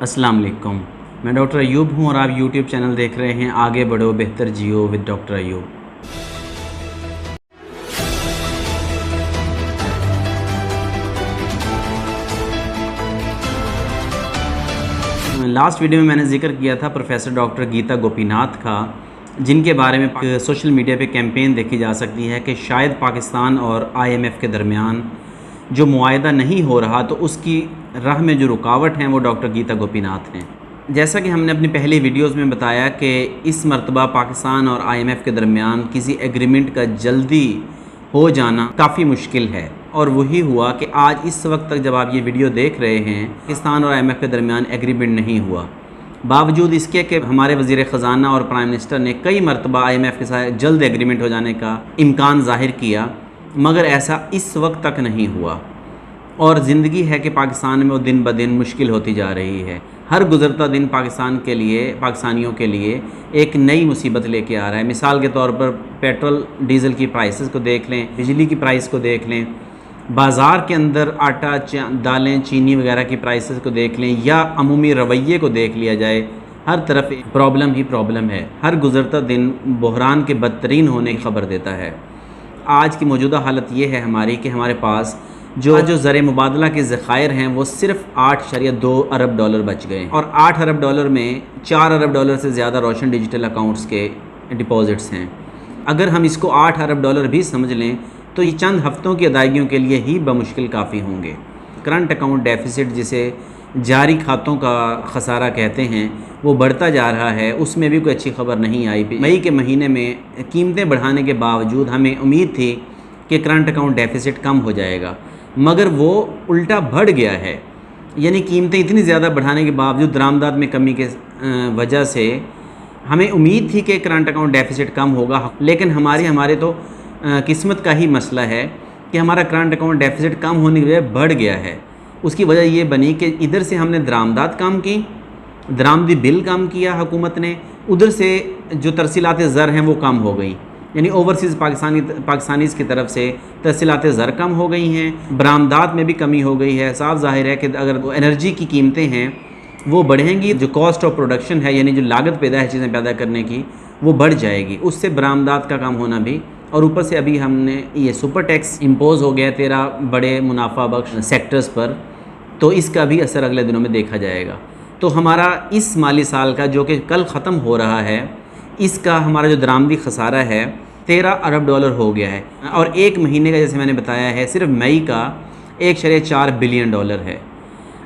अस्सलाम वालेकुम। मैं डॉक्टर अयूब हूँ और आप यूट्यूब चैनल देख रहे हैं आगे बढ़ो बेहतर जियो with doctor Ayub. Last video में मैंने जिक्र किया था प्रोफेसर डॉक्टर गीता गोपीनाथ का, जिनके बारे में सोशल मीडिया पे कैंपेन देखी जा सकती है कि शायद पाकिस्तान और IMF के दरमियान जो मुआहदा नहीं हो रहा तो उसकी राह में जो रुकावट हैं वो डॉक्टर गीता गोपीनाथ हैं। जैसा कि हमने अपनी पहली वीडियोस में बताया कि इस मरतबा पाकिस्तान और IMF के दरमियान किसी एग्रीमेंट का जल्दी हो जाना काफ़ी मुश्किल है, और वही हुआ कि आज इस वक्त तक जब आप ये वीडियो देख रहे हैं पाकिस्तान और IMF के दरमियान एग्रीमेंट नहीं हुआ। बावजूद इसके कि हमारे वज़ीर ख़जाना और प्राइम मिनिस्टर ने कई मरतबा IMF के साथ जल्द एग्रीमेंट हो जाने का इम्कान ज़ाहिर किया, मगर ऐसा इस वक्त तक नहीं हुआ। और ज़िंदगी है कि पाकिस्तान में वो दिन ब दिन मुश्किल होती जा रही है। हर गुज़रता दिन पाकिस्तान के लिए, पाकिस्तानियों के लिए एक नई मुसीबत लेके आ रहा है। मिसाल के तौर पर पेट्रोल डीज़ल की प्राइसेस को देख लें, बिजली की प्राइस को देख लें, बाज़ार के अंदर आटा, दालें, चीनी वगैरह की प्राइसेस को देख लें, या अमूमी रवैये को देख लिया जाए, हर तरफ प्रॉब्लम ही प्रॉब्लम है। हर गुज़रता दिन बहरान के बदतरीन होने की खबर देता है। आज की मौजूदा हालत ये है हमारी कि हमारे पास जो ज़र मुबादला के ज़खायर हैं वो सिर्फ 8.2 अरब डॉलर बच गए, और 8 अरब डॉलर में 4 अरब डॉलर से ज़्यादा रोशन डिजिटल अकाउंट्स के डिपॉज़िट्स हैं। अगर हम इसको 8 अरब डॉलर भी समझ लें तो ये चंद हफ्तों की अदायगियों के लिए ही बमुश्किल काफ़ी होंगे। करंट अकाउंट डेफिसिट, जिसे जारी खातों का खसारा कहते हैं, वो बढ़ता जा रहा है। उसमें भी कोई अच्छी खबर नहीं आई। मई के महीने में कीमतें बढ़ाने के बावजूद हमें उम्मीद थी कि करंट अकाउंट डेफिसिट कम हो जाएगा, मगर वो उल्टा बढ़ गया है। यानी कीमतें इतनी ज़्यादा बढ़ाने के बावजूद दरामदात में कमी के वजह से हमें उम्मीद थी कि करंट अकाउंट डेफिसिट कम होगा, लेकिन हमारे तो किस्मत का ही मसला है कि हमारा करंट अकाउंट डेफिसिट कम होने की वजह बढ़ गया है। उसकी वजह ये बनी कि इधर से हमने दरामदात कम की, दरामदी बिल कम किया हुकूमत ने, उधर से जो तरसीलात ज़र हैं वो कम हो गई। यानी ओवरसीज़ पाकिस्तानीज़ की तरफ से तरसीलात ज़र कम हो गई हैं, बरामदात में भी कमी हो गई है। साफ ज़ाहिर है कि अगर एनर्जी की कीमतें हैं वो बढ़ेंगी, जो कॉस्ट ऑफ प्रोडक्शन है यानी जो लागत पैदा है चीज़ें पैदा करने की, वो बढ़ जाएगी। उससे बरामदात का कम होना भी, और ऊपर से अभी हमने ये सुपर टैक्स इम्पोज़ हो गया 13 बड़े मुनाफा बख्श सेक्टर्स पर, तो इसका भी असर अगले दिनों में देखा जाएगा। तो हमारा इस माली साल का, जो कि कल ख़त्म हो रहा है, इसका हमारा जो दरामदी खसारा है 13 अरब डॉलर हो गया है, और एक महीने का जैसे मैंने बताया है सिर्फ मई का 1.4 बिलियन डॉलर है।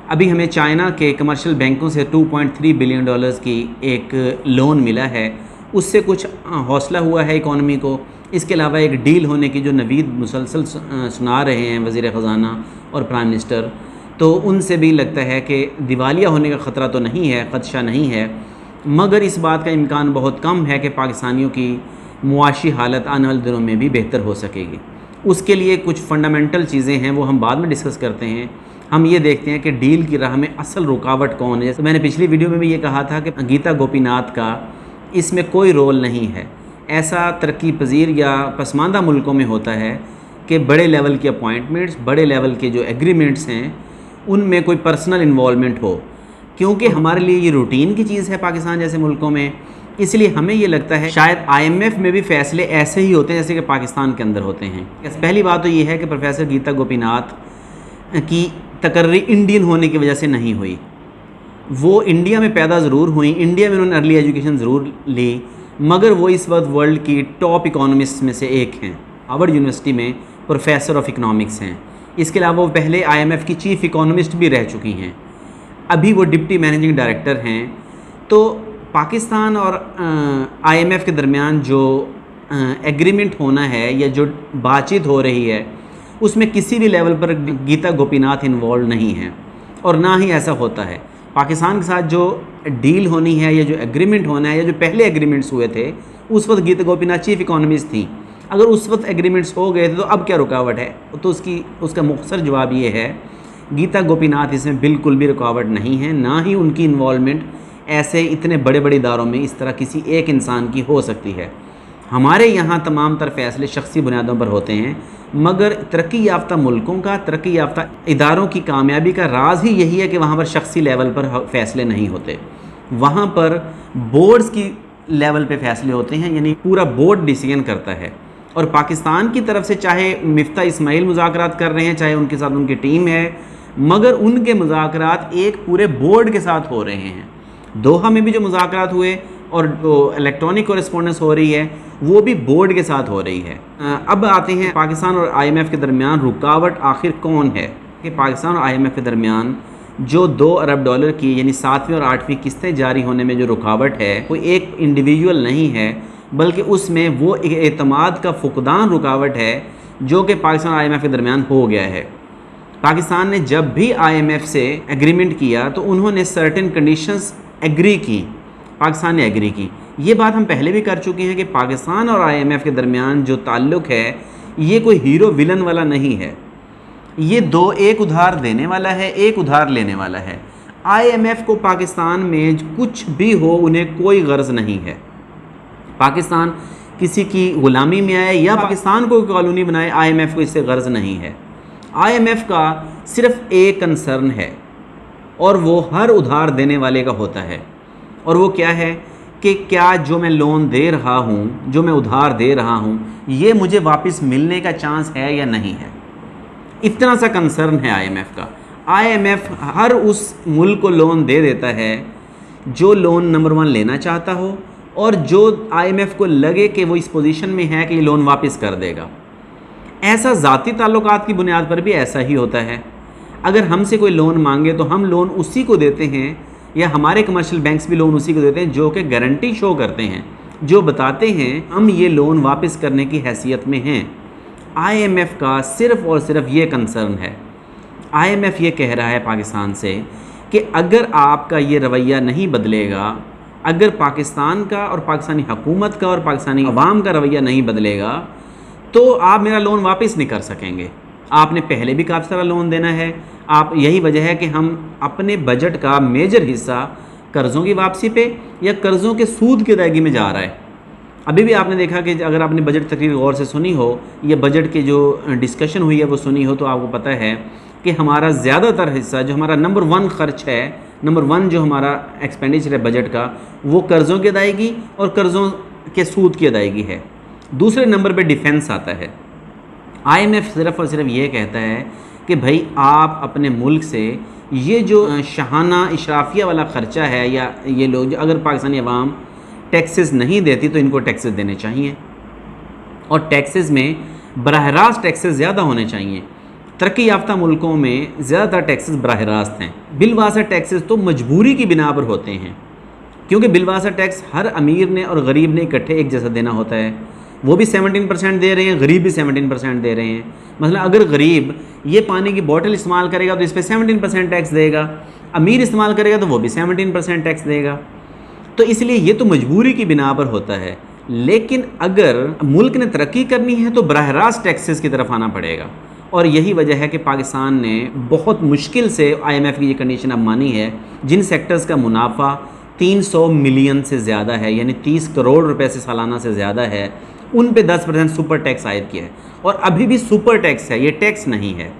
अभी हमें चाइना के कमर्शियल बैंकों से 2.3 बिलियन डॉलर्स की एक लोन मिला है, उससे कुछ हौसला हुआ है इकॉनमी को। इसके अलावा एक डील होने की जो नवीद मुसलसल सुना रहे हैं वज़ीर ख़जाना और प्राइम मिनिस्टर, तो उनसे भी लगता है कि दिवालिया होने का ख़तरा तो नहीं है, ख़दशा नहीं है, मगर इस बात का इम्कान बहुत कम है कि पाकिस्तानियों की मुआशी हालत आने वाले दिनों में भी बेहतर हो सकेगी। उसके लिए कुछ फ़ंडामेंटल चीज़ें हैं, वो हम बाद में डिस्कस करते हैं। हम ये देखते हैं कि डील की राह में असल रुकावट कौन है। जैसे मैंने पिछली वीडियो में भी ये कहा था कि गीता गोपीनाथ का इसमें कोई रोल नहीं है। ऐसा तरक्की पजीर या पसमानदा मुल्कों में होता है कि बड़े लेवल के अपॉइंटमेंट्स, बड़े लेवल के जो एग्रीमेंट्स हैं, उनमें कोई पर्सनल इन्वॉल्वमेंट हो, क्योंकि हमारे लिए ये रूटीन की चीज़ है पाकिस्तान जैसे मुल्कों में। इसलिए हमें ये लगता है शायद IMF में भी फ़ैसले ऐसे ही होते हैं जैसे कि पाकिस्तान के अंदर होते हैं। पहली बात तो ये है कि प्रोफेसर गीता गोपीनाथ की तकर्री इंडियन होने की वजह से नहीं हुई। वो इंडिया में पैदा ज़रूर हुई, इंडिया में उन्होंने अर्ली एजुकेशन ज़रूर ली, मगर वो इस वक्त वर्ल्ड की टॉप इकोनॉमिस्ट में से एक हैं। हार्वर्ड यूनिवर्सिटी में प्रोफेसर ऑफ इकनॉमिक्स हैं। इसके अलावा वो पहले IMF की चीफ़ इकोनॉमिस्ट भी रह चुकी हैं, अभी वो डिप्टी मैनेजिंग डायरेक्टर हैं। तो पाकिस्तान और IMF के दरमियान जो एग्रीमेंट होना है या जो बातचीत हो रही है, उसमें किसी भी लेवल पर गीता गोपीनाथ इन्वॉल्व नहीं है, और ना ही ऐसा होता है। पाकिस्तान के साथ जो डील होनी है या जो एग्रीमेंट होना है या जो पहले एग्रीमेंट्स हुए थे, उस वक्त गीता गोपीनाथ चीफ़ इकोनॉमिस्ट थी। अगर उस वक्त एग्रीमेंट्स हो गए थे तो अब क्या रुकावट है? तो उसका मुख्तसर जवाब ये है, गीता गोपीनाथ इसमें बिल्कुल भी रुकावट नहीं है, ना ही उनकी इन्वॉल्वमेंट ऐसे इतने बड़े बड़े इदारों में इस तरह किसी एक इंसान की हो सकती है। हमारे यहाँ तमाम तर फैसले शख्सी बुनियादों पर होते हैं, मगर तरक्की याफ्ता मुल्कों का, तरक्की याफ्ता इदारों की कामयाबी का राज ही यही है कि वहाँ पर शख्सी लेवल पर फ़ैसले नहीं होते, वहाँ पर बोर्ड्स की लेवल पे फ़ैसले होते हैं, यानी पूरा बोर्ड डिसीजन करता है। और पाकिस्तान की तरफ से चाहे मिफ्ता इस्माइल मुज़ाकरात कर रहे हैं, चाहे उनके साथ उनकी टीम है, मगर उनके मुज़ाकरात एक पूरे बोर्ड के साथ हो रहे हैं। दोहा में भी जो मुज़ाकरात हुए और जो इलेक्ट्रॉनिक कॉरेस्पॉन्डेंस हो रही है वो भी बोर्ड के साथ हो रही है। अब आते हैं पाकिस्तान और IMF के दरमियान रुकावट आखिर कौन है। कि पाकिस्तान और IMF के दरमियान जो $2 अरब की यानी 7वीं और 8वीं किस्तें जारी होने में जो रुकावट है वो एक इंडिविजुअल नहीं है, बल्कि उसमें वो एक एतमाद का फुकदान रुकावट है जो कि पाकिस्तान और IMF के दरमियान हो गया है। पाकिस्तान ने जब भी IMF से एग्रीमेंट किया तो उन्होंने सर्टेन कंडीशंस एग्री की, पाकिस्तान ने एग्री की। ये बात हम पहले भी कर चुके हैं कि पाकिस्तान और IMF के दरमियान जो ताल्लुक़ है ये कोई हीरो विलन वाला नहीं है, ये दो, एक उधार देने वाला है, एक उधार लेने वाला है। IMF को पाकिस्तान में कुछ भी हो उन्हें कोई गर्ज नहीं है, पाकिस्तान किसी की ग़ुलामी में आए या पाकिस्तान को कॉलोनी बनाए, IMF को इससे गर्ज नहीं है। IMF का सिर्फ एक कंसर्न है और वो हर उधार देने वाले का होता है, और वो क्या है कि क्या जो मैं लोन दे रहा हूँ, जो मैं उधार दे रहा हूँ, ये मुझे वापस मिलने का चांस है या नहीं है। इतना सा कंसर्न है IMF का। IMF हर उस मुल्क को लोन दे देता है जो लोन नंबर 1 लेना चाहता हो और जो IMF को लगे कि वो इस पोजीशन में है कि ये लोन वापस कर देगा। ऐसा ज़ाती ताल्लुकात की बुनियाद पर भी ऐसा ही होता है। अगर हमसे कोई लोन मांगे तो हम लोन उसी को देते हैं, या हमारे कमर्शियल बैंक्स भी लोन उसी को देते हैं जो कि गारंटी शो करते हैं, जो बताते हैं हम ये लोन वापस करने की हैसियत में हैं। IMF का सिर्फ़ और सिर्फ ये कंसर्न है। IMF ये कह रहा है पाकिस्तान से कि अगर आपका ये रवैया नहीं बदलेगा, अगर पाकिस्तान का और पाकिस्तानी हुकूमत का और पाकिस्तानी अवाम का रवैया नहीं बदलेगा तो आप मेरा लोन वापस नहीं कर सकेंगे। आपने पहले भी काफ़ी सारा लोन देना है। आप, यही वजह है कि हम अपने बजट का मेजर हिस्सा कर्ज़ों की वापसी पे या कर्ज़ों के सूद की अदायगी में जा रहा है। अभी भी आपने देखा कि अगर आपने बजट तकरीर गौर से सुनी हो या बजट की जो डिस्कशन हुई है वो सुनी हो, तो आपको पता है कि हमारा ज़्यादातर हिस्सा जो हमारा नंबर 1 ख़र्च है, नंबर 1 जो हमारा एक्सपेंडिचर है बजट का, वो कर्ज़ों की अदायगी और कर्ज़ों के सूद की अदायगी है। दूसरे नंबर पे डिफेंस आता है। IMF सिर्फ़ और सिर्फ ये कहता है कि भाई आप अपने मुल्क से ये जो शाहाना इशराफिया वाला ख़र्चा है, या ये लोग अगर पाकिस्तानी अवाम टैक्सेस नहीं देती तो इनको टैक्सेस देने चाहिए, और टैक्सेस में बराह रास्त टैक्सेस ज़्यादा होने चाहिए। तरक्की याफ्ता मुल्कों में ज़्यादातर टैक्सेस बराह रास्त हैं। बिलवासा टैक्सेस तो मजबूरी की बिना पर होते हैं, क्योंकि बिलवासा टैक्स हर अमीर ने और गरीब ने इकट्ठे एक जैसा देना होता है। वो भी 17% दे रहे हैं, गरीब भी 17% दे रहे हैं। मतलब अगर गरीब ये पानी की बोतल इस्तेमाल करेगा तो इस पर 17% टैक्स देगा, अमीर इस्तेमाल करेगा तो वो भी 17% टैक्स देगा। तो इसलिए ये तो मजबूरी की बिना पर होता है। लेकिन अगर मुल्क ने तरक्की करनी है तो बराह रास्त टैक्सेस की तरफ आना पड़ेगा, और यही वजह है कि पाकिस्तान ने बहुत मुश्किल से IMF की ये कंडीशन अब मानी है। जिन सेक्टर्स का मुनाफा 300 मिलियन से ज़्यादा है, यानी 30 करोड़ रुपए से सालाना से ज़्यादा है, उन पे 10% सुपर टैक्स आयद किया है। और अभी भी सुपर टैक्स है, ये टैक्स नहीं है,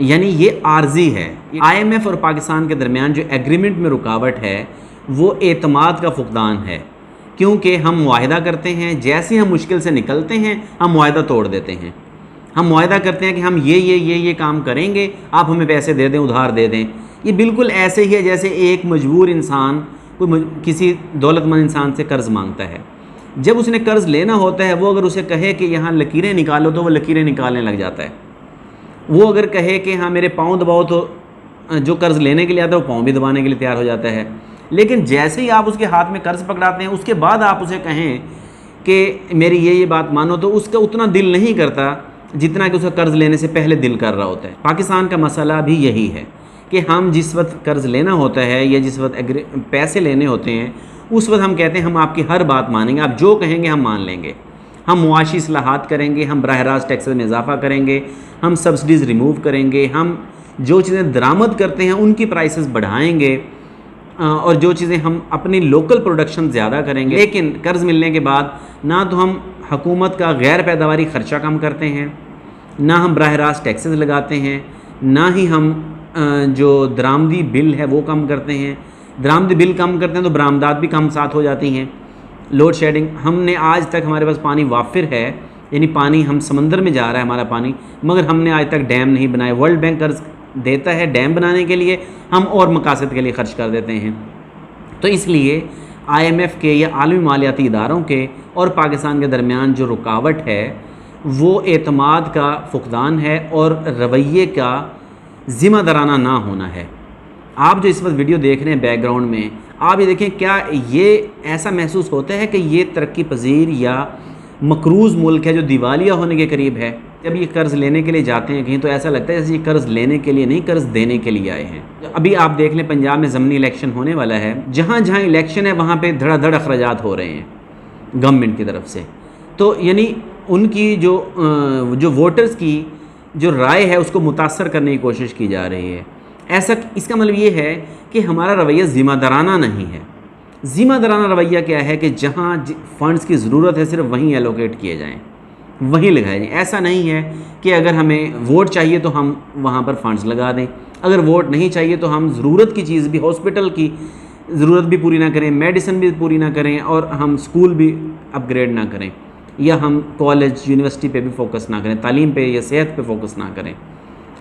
यानी ये आर्जी है। IMF और पाकिस्तान के दरमियान जो एग्रीमेंट में रुकावट है वो एतमाद का फुकदान है, क्योंकि हम मुआहिदा करते हैं, जैसे हम मुश्किल से निकलते हैं हम मुआहिदा तोड़ देते हैं। हम मुआहिदा करते हैं कि हम ये काम करेंगे, आप हमें पैसे दे दें, उधार दे दें। ये बिल्कुल ऐसे ही है जैसे एक मजबूर इंसान कोई किसी दौलतमंद इंसान से कर्ज़ मांगता है। जब उसने कर्ज़ लेना होता है, वो अगर उसे कहे कि यहाँ लकीरें निकालो तो वो लकीरें निकालने लग जाता है। वो अगर कहे कि हाँ मेरे पाँव दबाओ तो जो कर्ज़ लेने के लिए आता है वो पाँव भी दबाने के लिए तैयार हो जाता है। लेकिन जैसे ही आप उसके हाथ में कर्ज़ पकड़ाते हैं, उसके बाद आप उसे कहें कि मेरी ये बात मानो, तो उसका उतना दिल नहीं करता जितना कि उसका कर्ज़ लेने से पहले दिल कर रहा होता है। पाकिस्तान का मसला भी यही है कि हम जिस वक्त कर्ज़ लेना होता है या जिस वक्त पैसे लेने होते हैं, उस वक्त हम कहते हैं हम आपकी हर बात मानेंगे, आप जो कहेंगे हम मान लेंगे। हम मुआशी इस्लाहात करेंगे, हम बराह रास्त टैक्सेस में इजाफ़ा करेंगे, हम सब्सिडीज़ रिमूव करेंगे, हम जो चीज़ें दरामद करते हैं उनकी प्राइसेस बढ़ाएंगे, और जो चीज़ें हम अपनी लोकल प्रोडक्शन ज़्यादा करेंगे, लेकिन कर्ज़ मिलने के बाद ना तो हम हुकूमत का गैर पैदावारी ख़र्चा कम करते हैं, ना हम बराह रास्त टैक्सेस लगाते हैं, ना ही हम जो दरामदी बिल है वो कम करते हैं। दरामदी बिल कम करते हैं तो बरामदात भी कम साथ हो जाती हैं। लोड शेडिंग, हमने आज तक हमारे पास पानी वाफिर है, यानी पानी हम समंदर में जा रहा है हमारा पानी, मगर हमने आज तक डैम नहीं बनाए। वर्ल्ड बैंक कर्ज देता है डैम बनाने के लिए, हम और मकासद के लिए ख़र्च कर देते हैं। तो इसलिए IMF के या आलमी मालियाती इदारों के और पाकिस्तान के दरमियान जो रुकावट है वो एतमाद का फुकदान है और रवैये का ज़िम्मेदाराना ना होना है। आप जो इस वक्त वीडियो देख रहे हैं बैकग्राउंड में, आप ये देखें, क्या ये ऐसा महसूस होता है कि ये तरक्की पजीर या मकरूज़ मुल्क है जो दिवालिया होने के करीब है? जब ये कर्ज़ लेने के लिए जाते हैं कहीं तो ऐसा लगता है जैसे ये कर्ज़ लेने के लिए नहीं, कर्ज़ देने के लिए आए हैं। अभी आप देख लें, पंजाब में ज़मनी इलेक्शन होने वाला है, जहाँ जहाँ इलेक्शन है वहाँ पे धड़ाधड़ अखराजात हो रहे हैं गवर्नमेंट की तरफ से। तो यानी उनकी जो वोटर्स की जो राय है उसको मुतासर करने की कोशिश की जा रही है। ऐसा, इसका मतलब ये है कि हमारा रवैया ज़िम्मेदाराना नहीं है। ज़िम्मेदाराना रवैया क्या है कि जहाँ फ़ंड्स की ज़रूरत है सिर्फ वहीं एलोकेट किए जाएँ, वहीं लगाए जाएँ। ऐसा नहीं है कि अगर हमें वोट चाहिए तो हम वहाँ पर फ़ंड्स लगा दें, अगर वोट नहीं चाहिए तो हम ज़रूरत की चीज़ भी, हॉस्पिटल की ज़रूरत भी पूरी ना करें, मेडिसिन भी पूरी ना करें, और हम स्कूल भी अपग्रेड ना करें, या हम कॉलेज यूनिवर्सिटी पे भी फोकस ना करें, तालीम पे या सेहत पे फोकस ना करें।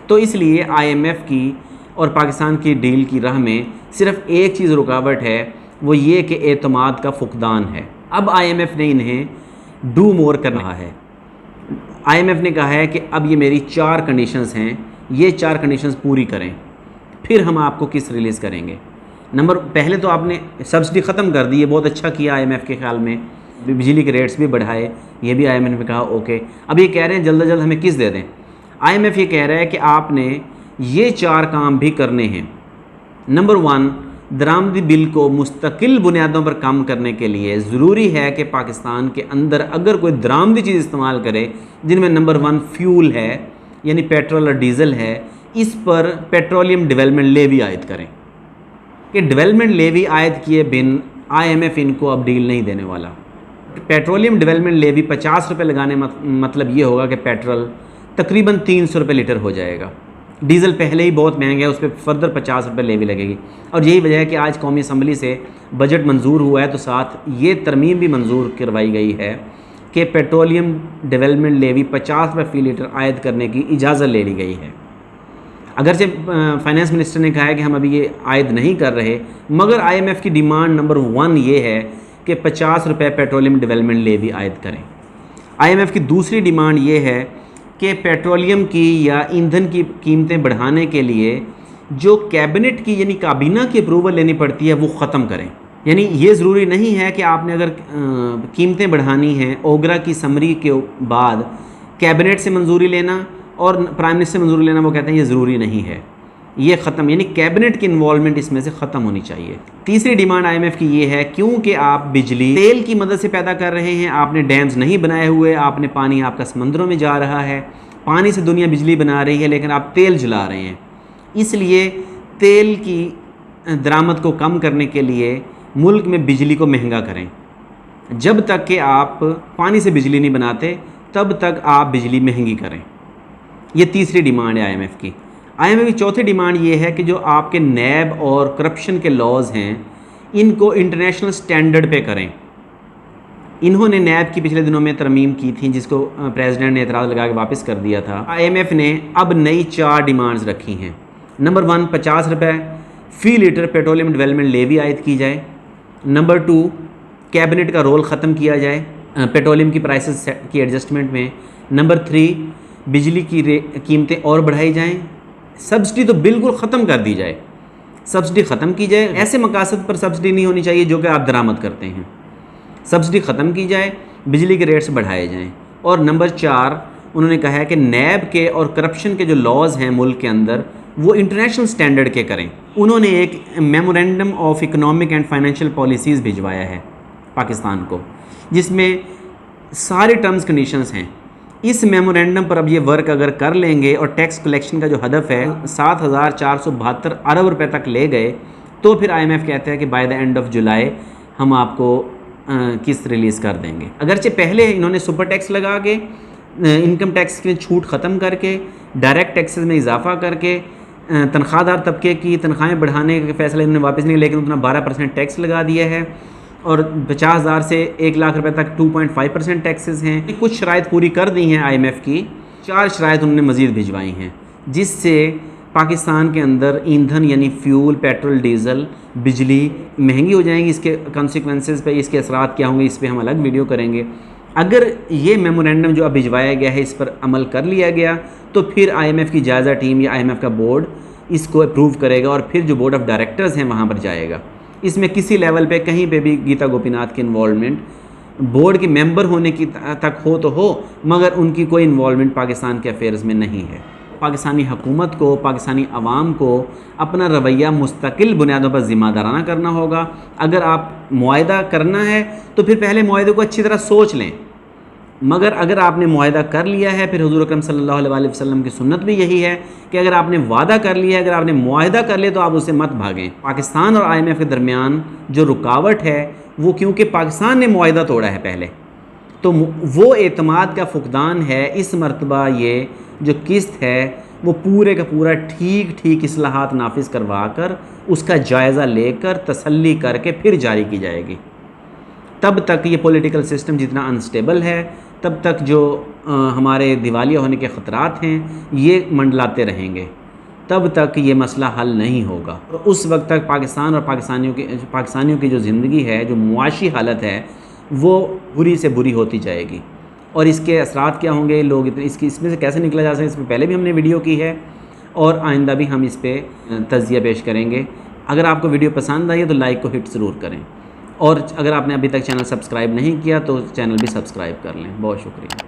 तो इसलिए IMF की और पाकिस्तान की डील की राह में सिर्फ एक चीज़ रुकावट है, वो ये कि एतमाद का फुकदान है। अब IMF ने इन्हें डू मोर करना है। IMF ने कहा है कि अब ये मेरी 4 कंडीशंस हैं, ये 4 कंडीशंस पूरी करें, फिर हम आपको किस्त रिलीज़ करेंगे। पहले तो आपने सब्सिडी ख़त्म कर दी, ये बहुत अच्छा किया IMF के ख्याल में, बिजली के रेट्स भी बढ़ाए, ये भी IMF ने कहा ओके। अब ये कह रहे हैं जल्द से जल्द हमें किस्त दे दें। IMF ये कह रहा है कि आपने ये 4 काम भी करने हैं। नंबर 1, दरामदी बिल को मुस्तकिल बुनियादों पर कम करने के लिए ज़रूरी है कि पाकिस्तान के अंदर अगर कोई दरामदी चीज़ इस्तेमाल करे, जिनमें नंबर 1 फ्यूल है, यानी पेट्रोल और डीज़ल है, इस पर पेट्रोलियम डेवलपमेंट लेवी आयद करें। कि डेवलपमेंट लेवी आयद किए बिन IMF इनको अब डील नहीं देने वाला। पेट्रोलियम डेवलपमेंट लेवी 50 रुपये लगाने मतलब ये होगा कि पेट्रोल तकरीबन 300 रुपये लीटर हो जाएगा। डीज़ल पहले ही बहुत महंगा है, उस पर फर्दर 50 रुपये लेवी लगेगी। और यही वजह है कि आज कौमी असम्बली से बजट मंजूर हुआ है, तो साथ ये तरमीम भी मंजूर करवाई गई है कि पेट्रोलियम डेवलपमेंट लेवी 50 रुपये फ़ी लीटर आयद करने की इजाज़त ले ली गई है। अगरचे फाइनेंस मिनिस्टर ने कहा है कि हम अभी ये आयद नहीं कर रहे, मगर IMF की डिमांड नंबर 1 ये है कि 50 रुपये पेट्रोलियम डेवलपमेंट लेवी आयद करें। IMF की दूसरी डिमांड ये है कि पेट्रोलियम की या ईंधन की कीमतें बढ़ाने के लिए जो कैबिनेट की यानी काबीना की अप्रूवल लेनी पड़ती है वो ख़त्म करें। यानी ये ज़रूरी नहीं है कि आपने अगर कीमतें बढ़ानी हैं, ओगरा की समरी के बाद कैबिनेट से मंजूरी लेना और प्राइम मिनिस्टर से मंजूरी लेना, वो कहते हैं ये ज़रूरी नहीं है, ये ख़त्म, यानी कैबिनेट की इन्वॉल्वमेंट इसमें से ख़त्म होनी चाहिए। तीसरी डिमांड IMF की ये है, क्योंकि आप बिजली तेल की मदद से पैदा कर रहे हैं, आपने डैम्स नहीं बनाए हुए, आपने पानी आपका समंदरों में जा रहा है, पानी से दुनिया बिजली बना रही है, लेकिन आप तेल जला रहे हैं। इसलिए तेल की दरामद को कम करने के लिए मुल्क में बिजली को महंगा करें। जब तक कि आप पानी से बिजली नहीं बनाते तब तक आप बिजली महंगी करें। ये तीसरी डिमांड है IMF की। IMF की चौथी डिमांड ये है कि जो आपके नैब और करप्शन के लॉज हैं इनको इंटरनेशनल स्टैंडर्ड पे करें। इन्होंने नैब की पिछले दिनों में तरमीम की थी, जिसको प्रेसिडेंट ने एतराज़ लगा के वापस कर दिया था। IMF ने अब नई 4 डिमांड्स रखी हैं। नंबर 1, 50 रुपये फ़ी लीटर पेट्रोलियम डेवलपमेंट लेवी आयद की जाए। नंबर 2, कैबिनेट का रोल ख़त्म किया जाए पेट्रोलियम की प्राइसेस की एडजस्टमेंट में। नंबर 3, बिजली की कीमतें और बढ़ाई जाएँ। सब्सिडी तो बिल्कुल ख़त्म कर दी जाए, सब्सिडी ख़त्म की जाए। ऐसे मकासद पर सब्सिडी नहीं होनी चाहिए जो कि आप दरामद करते हैं, सब्सिडी ख़त्म की जाए, बिजली के रेट्स बढ़ाए जाएं। और नंबर 4, उन्होंने कहा है कि नैब के और करप्शन के जो लॉज़ हैं मुल्क के अंदर वो इंटरनेशनल स्टैंडर्ड के करें। उन्होंने एक memorandum of economic and financial policies भिजवाया है पाकिस्तान को, जिसमें सारे टर्म्स कंडीशंस हैं। इस मेमोरेंडम पर अब ये वर्क अगर कर लेंगे और टैक्स कलेक्शन का जो हदफ है 7,472 अरब रुपए तक ले गए तो फिर IMF कहता है कि by the end of July हम आपको किस्त रिलीज़ कर देंगे। अगरचे पहले इन्होंने सुपर टैक्स लगा के, इनकम टैक्स की छूट ख़त्म करके, डायरेक्ट टैक्सेस में इजाफा करके, तनख्वाहदार तबके की तनख्वाहें बढ़ाने के फैसले इन्होंने वापस नहीं, लेकिन उतना 12% टैक्स लगा दिया है और 50,000 से 1 लाख रुपए तक 2.5% टैक्सेस हैं। कुछ शराइत पूरी कर दी हैं IMF की, 4 शराइत उन्होंने मज़ीद भिजवाई हैं, जिससे पाकिस्तान के अंदर ईंधन यानी फ्यूल, पेट्रोल, डीज़ल, बिजली महंगी हो जाएंगी। इसके कॉन्सिक्वेंसेस पे, इसके असरात क्या होंगे, इस पर हम अलग वीडियो करेंगे। अगर ये मेमोरेंडम जो अब भिजवाया गया है इस पर अमल कर लिया गया तो फिर IMF की जायज़ा टीम या IMF का बोर्ड इसको अप्रूव करेगा और फिर जो बोर्ड ऑफ डायरेक्टर्स हैं वहाँ पर जाएगा। इसमें किसी लेवल पे कहीं पे भी गीता गोपीनाथ की इन्वॉल्वमेंट, बोर्ड के मेंबर होने की तक हो तो हो, मगर उनकी कोई इन्वॉल्वमेंट पाकिस्तान के अफेयर्स में नहीं है। पाकिस्तानी हुकूमत को, पाकिस्तानी अवाम को अपना रवैया मुस्तकिल बुनियादों पर ज़िम्मेदाराना करना होगा। अगर आप मुआहदा करना है तो फिर पहले मुआहदे को अच्छी तरह सोच लें, मगर अगर आपने मुआहदा कर लिया है, फिर हुज़ूर अकरम सल्लल्लाहु अलैहि वसल्लम की सुन्नत भी यही है कि अगर आपने वादा कर लिया है, अगर आपने मुआहदा कर लिया तो आप उससे मत भागें। पाकिस्तान और IMF के दरमियान जो रुकावट है वो क्योंकि पाकिस्तान ने मुआहदा तोड़ा है पहले, तो वो एतमाद का फुकदान है। इस मरतबा ये जो किस्त है वो पूरे का पूरा ठीक इस्लाहात नाफिज करवा कर, उसका जायज़ा लेकर, तसल्ली करके फिर जारी की जाएगी। तब तक ये पॉलिटिकल सिस्टम जितना अनस्टेबल है, तब तक जो हमारे दिवालिया होने के ख़तरात हैं ये मंडलाते रहेंगे, तब तक ये मसला हल नहीं होगा। और उस वक्त तक पाकिस्तान और पाकिस्तानियों की जो ज़िंदगी है, जो मुआशी हालत है, वो बुरी से बुरी होती जाएगी। और इसके असरात क्या होंगे, लोग इसमें से कैसे निकला जा सकता है, इस पर पहले भी हमने वीडियो की है और आइंदा भी हम इस पर तज़किया पेश करेंगे। अगर आपको वीडियो पसंद आई है तो लाइक को हिट ज़रूर करें, और अगर आपने अभी तक चैनल सब्सक्राइब नहीं किया तो चैनल भी सब्सक्राइब कर लें। बहुत शुक्रिया।